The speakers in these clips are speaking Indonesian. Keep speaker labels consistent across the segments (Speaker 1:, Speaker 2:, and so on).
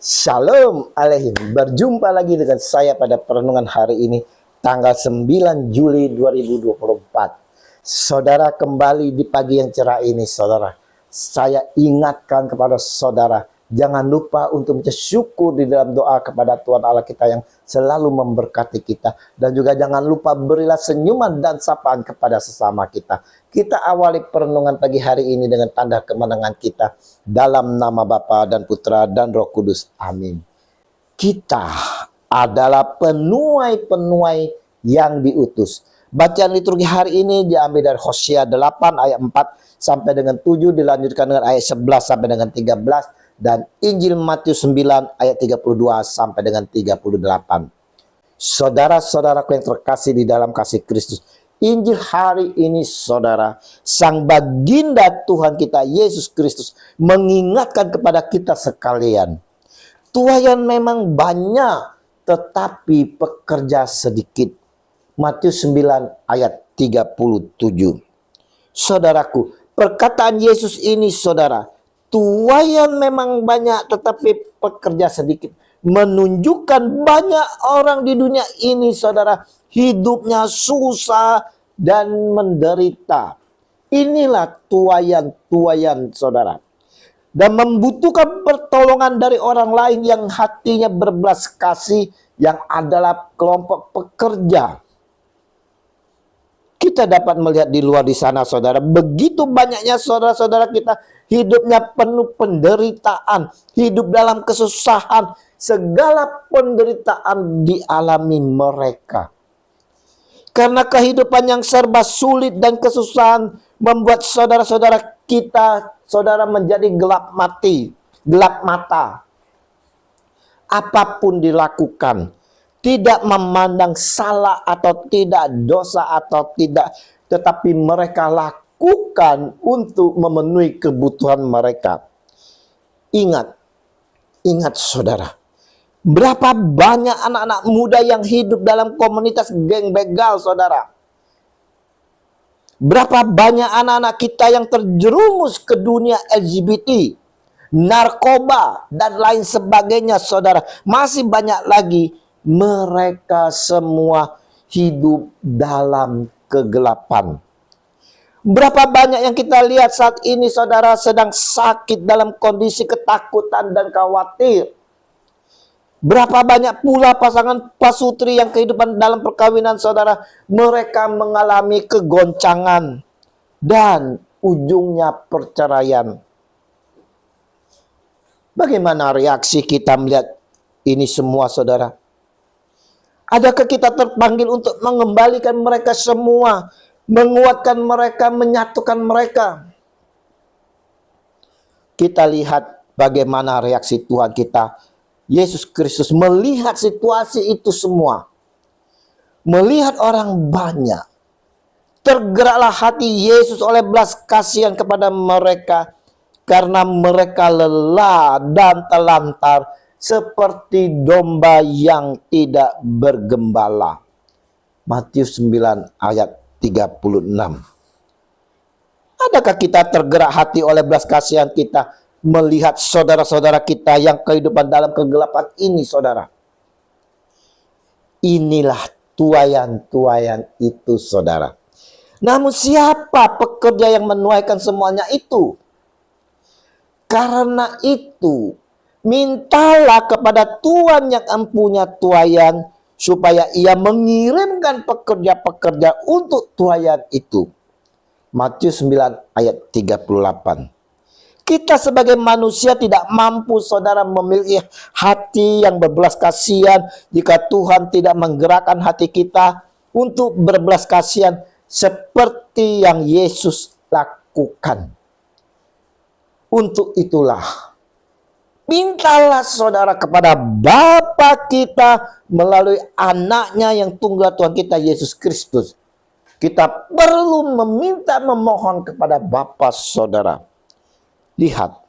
Speaker 1: Shalom Aleihim. Berjumpa lagi dengan saya pada perenungan hari ini, tanggal 9 Juli 2024. Saudara, kembali di pagi yang cerah ini, saudara, saya ingatkan kepada saudara, jangan lupa untuk bersyukur di dalam doa kepada Tuhan Allah kita yang selalu memberkati kita. Dan juga jangan lupa berilah senyuman dan sapaan kepada sesama kita. Kita awali perenungan pagi hari ini dengan tanda kemenangan kita. Dalam nama Bapa dan Putra dan Roh Kudus. Amin. Kita adalah penuai-penuai yang diutus. Bacaan liturgi hari ini diambil dari Hosea 8 ayat 4 sampai dengan 7, dilanjutkan dengan ayat 11 sampai dengan 13, dan Injil Matius 9 ayat 32 sampai dengan 38. Saudara-saudaraku yang terkasih di dalam kasih Kristus, Injil hari ini, saudara, Sang Baginda Tuhan kita Yesus Kristus mengingatkan kepada kita sekalian, tuaian memang banyak, tetapi pekerja sedikit. Matius 9 ayat 37. Saudaraku, perkataan Yesus ini, saudara, tuaian memang banyak, tetapi pekerja sedikit, menunjukkan banyak orang di dunia ini, saudara, hidupnya susah dan menderita. Inilah tuaian-tuaian, saudara, dan membutuhkan pertolongan dari orang lain yang hatinya berbelas kasih, yang adalah kelompok pekerja. Kita dapat melihat di luar di sana, saudara, begitu banyaknya saudara-saudara kita hidupnya penuh penderitaan, hidup dalam kesusahan, segala penderitaan dialami mereka. Karena kehidupan yang serba sulit dan kesusahan membuat saudara-saudara kita, saudara, menjadi gelap mata. Apapun dilakukan, tidak memandang salah atau tidak, dosa atau tidak, tetapi mereka lakukan untuk memenuhi kebutuhan mereka. Ingat saudara, berapa banyak anak-anak muda yang hidup dalam komunitas geng begal, saudara. Berapa banyak anak-anak kita yang terjerumus ke dunia LGBT, narkoba, dan lain sebagainya, saudara. Masih banyak lagi, mereka semua hidup dalam kegelapan. Berapa banyak yang kita lihat saat ini, saudara, sedang sakit dalam kondisi ketakutan dan khawatir. Berapa banyak pula pasangan pasutri yang kehidupan dalam perkawinan, saudara, mereka mengalami kegoncangan dan ujungnya perceraian. Bagaimana reaksi kita melihat ini semua, saudara? Adakah kita terpanggil untuk mengembalikan mereka semua, menguatkan mereka, menyatukan mereka? Kita lihat bagaimana reaksi Tuhan kita Yesus Kristus melihat situasi itu semua. Melihat orang banyak, tergeraklah hati Yesus oleh belas kasihan kepada mereka, karena mereka lelah dan telantar seperti domba yang tidak bergembala. Matius 9 ayat 36. Adakah kita tergerak hati oleh belas kasihan kita melihat saudara-saudara kita yang kehidupan dalam kegelapan ini, saudara? Inilah tuaian-tuaian itu, saudara. Namun siapa pekerja yang menuaikan semuanya itu? Karena itu, mintalah kepada Tuhan yang empunya tuaian, supaya ia mengirimkan pekerja-pekerja untuk tuaian itu. Matius 9 ayat 38. Kita sebagai manusia tidak mampu, saudara, memiliki hati yang berbelas kasihan jika Tuhan tidak menggerakkan hati kita untuk berbelas kasihan seperti yang Yesus lakukan. Untuk itulah, mintalah, saudara, kepada Bapa kita melalui anaknya yang tunggal, Tuhan kita Yesus Kristus. Kita perlu meminta, memohon kepada Bapa, saudara. Lihat,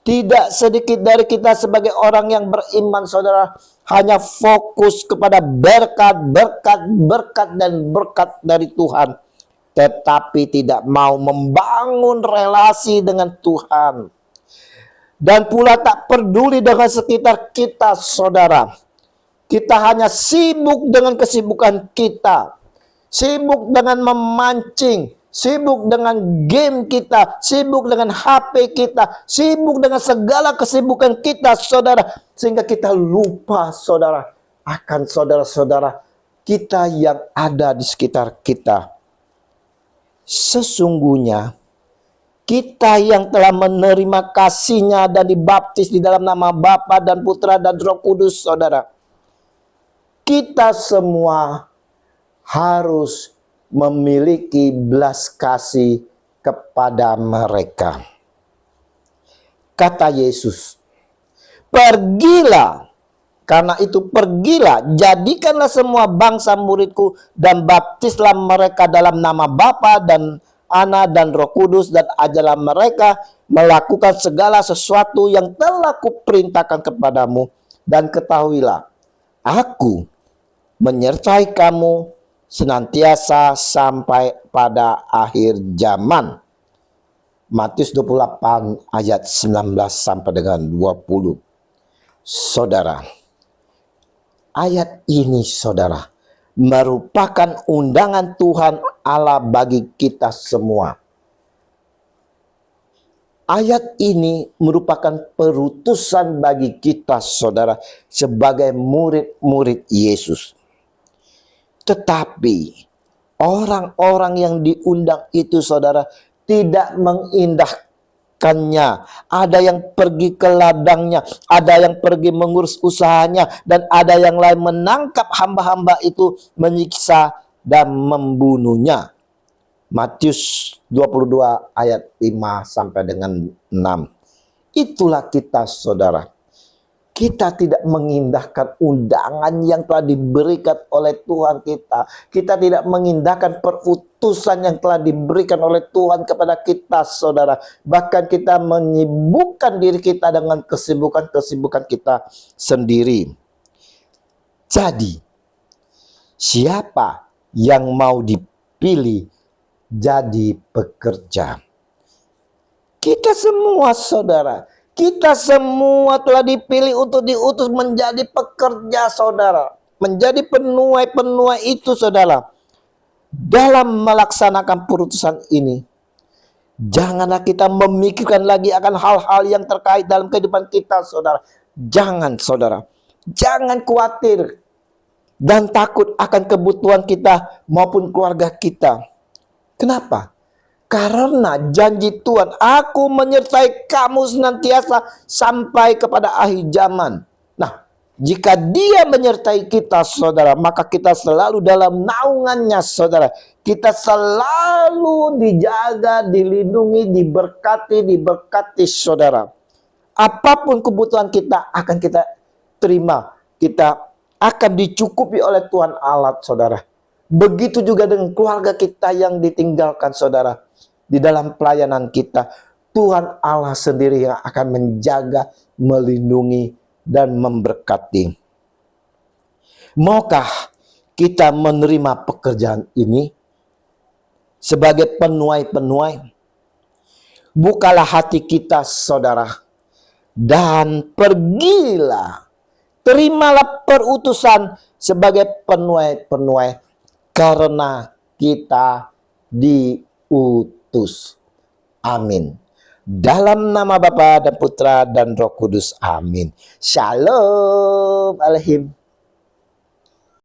Speaker 1: tidak sedikit dari kita sebagai orang yang beriman, saudara, hanya fokus kepada berkat dan berkat dari Tuhan, tetapi tidak mau membangun relasi dengan Tuhan. dan pula tak peduli dengan sekitar kita, saudara. Kita hanya sibuk dengan kesibukan kita, sibuk dengan memancing, sibuk dengan game kita, sibuk dengan HP kita, sibuk dengan segala kesibukan kita, saudara. Sehingga kita lupa, saudara, akan saudara-saudara kita yang ada di sekitar kita. Sesungguhnya kita yang telah menerima kasih-Nya dan dibaptis di dalam nama Bapa dan Putra dan Roh Kudus, saudara, kita semua harus memiliki belas kasih kepada mereka. Kata Yesus, pergilah, karena itu pergilah, jadikanlah semua bangsa muridku dan baptislah mereka dalam nama Bapa dan Anak dan Roh Kudus, dan ajarlah mereka melakukan segala sesuatu yang telah kuperintahkan kepadamu. Dan ketahuilah, aku menyertai kamu senantiasa sampai pada akhir zaman. Matius 28 ayat 19 sampai dengan 20. Saudara, ayat ini, saudara, merupakan undangan Tuhan Allah bagi kita semua. Ayat ini merupakan perutusan bagi kita, saudara, sebagai murid-murid Yesus. Tetapi orang-orang yang diundang itu, saudara, tidak mengindahkannya. Ada yang pergi ke ladangnya, ada yang pergi mengurus usahanya, dan ada yang lain menangkap hamba-hamba itu, menyiksa dan membunuhnya. Matius 22 ayat 5 sampai dengan 6. Itulah kita, saudara. Kita tidak mengindahkan undangan yang telah diberikan oleh Tuhan kita. Kita tidak mengindahkan perutusan yang telah diberikan oleh Tuhan kepada kita, saudara. Bahkan kita menyibukkan diri kita dengan kesibukan-kesibukan kita sendiri. Jadi, siapa yang mau dipilih jadi pekerja? Kita semua, saudara. Kita semua telah dipilih untuk diutus menjadi pekerja, saudara. Menjadi penuai-penuai itu, saudara. Dalam melaksanakan perutusan ini, janganlah kita memikirkan lagi akan hal-hal yang terkait dalam kehidupan kita, saudara. Jangan, saudara. Jangan khawatir dan takut akan kebutuhan kita maupun keluarga kita. Kenapa? Karena janji Tuhan, aku menyertai kamu senantiasa sampai kepada akhir zaman. Nah, jika Dia menyertai kita, saudara, maka kita selalu dalam naungannya, saudara. Kita selalu dijaga, dilindungi, diberkati, saudara. Apapun kebutuhan kita akan kita terima. Kita akan dicukupi oleh Tuhan Allah, saudara. Begitu juga dengan keluarga kita yang ditinggalkan, saudara. Di dalam pelayanan kita, Tuhan Allah sendiri yang akan menjaga, melindungi, dan memberkati. Maukah kita menerima pekerjaan ini sebagai penuai-penuai? Bukalah hati kita, saudara, dan pergilah. Terimalah perutusan sebagai penuai-penuai, karena kita diutus. Amin. Dalam nama Bapa dan Putra dan Roh Kudus. Amin. Shalom Alehim.